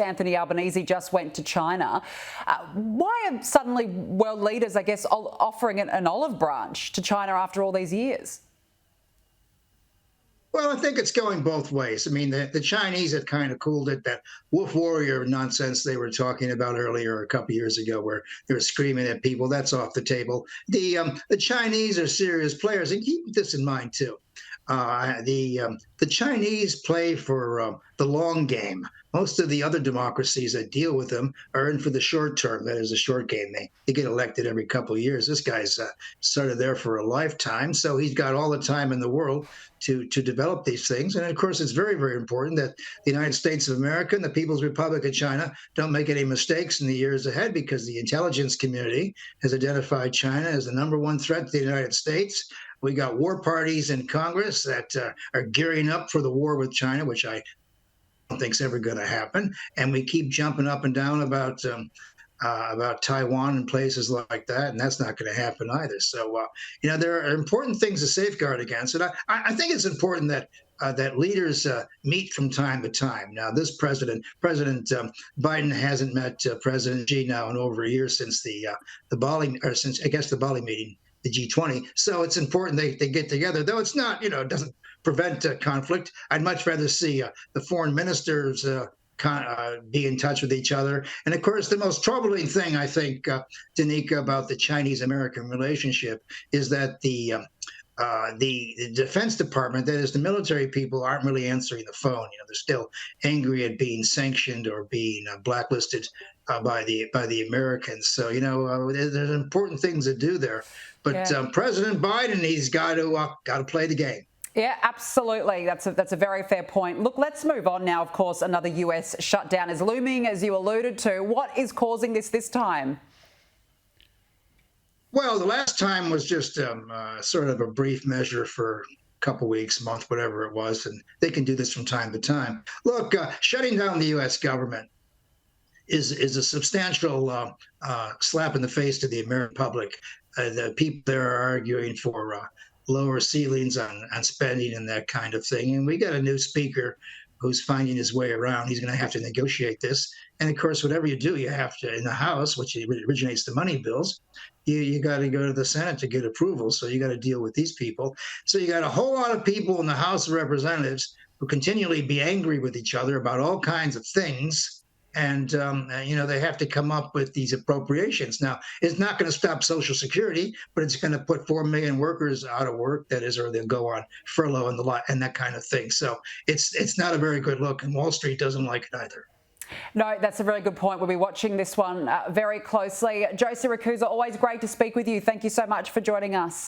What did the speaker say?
Anthony Albanese just went to China. Why are suddenly world leaders, I guess, offering an olive branch to China after all these years? Well, I think it's going both ways. I mean, the Chinese have kind of cooled it. That wolf warrior nonsense they were talking about earlier a couple years ago, where they were screaming at people, that's off the table. The Chinese are serious players, and keep this in mind too. The Chinese play for the long game. Most of the other democracies that deal with them are in for the short term. That is a short game. They get elected every couple of years. This guy's sort of there for a lifetime, so he's got all the time in the world to develop these things. And of course, it's very, very important that the United States of America and the People's Republic of China don't make any mistakes in the years ahead, because the intelligence community has identified China as the #1 threat to the United States. We got war parties in Congress that are gearing up for the war with China, which I don't think is ever going to happen. And we keep jumping up and down about Taiwan and places like that, and that's not going to happen either. So, there are important things to safeguard against. And I think it's important that that leaders meet from time to time. Now, this President Biden hasn't met President Xi now in over a year since the Bali, or since I guess the Bali meeting, the G20. So it's important they get together, though it's not, it doesn't prevent conflict. I'd much rather see the foreign ministers be in touch with each other. And of course, the most troubling thing, I think, Danica, about the Chinese-American relationship is that the Defense Department, that is the military people, aren't really answering the phone. They're still angry at being sanctioned or being blacklisted by the Americans. So there's important things to do there. But President Biden, he's got to play the game. Yeah, absolutely. That's a very fair point. Look, let's move on now. Of course, another US shutdown is looming, as you alluded to. What is causing this time? Well, the last time was just sort of a brief measure for a couple weeks, month, whatever it was, and they can do this from time to time. Look, shutting down the U.S. government is a substantial slap in the face to the American public. The people there are arguing for lower ceilings on spending and that kind of thing. And we got a new speaker who's finding his way around. He's going to have to negotiate this. And of course, whatever you do, you have to, in the House, which originates the money bills, you got to go to the Senate to get approval. So you got to deal with these people. So you got a whole lot of people in the House of Representatives who continually be angry with each other about all kinds of things. And, they have to come up with these appropriations. Now, it's not going to stop Social Security, but it's going to put 4 million workers out of work, that is, or they'll go on furlough and that kind of thing. So it's not a very good look, and Wall Street doesn't like it either. No, that's a very good point. We'll be watching this one very closely. Joe Siracusa, always great to speak with you. Thank you so much for joining us.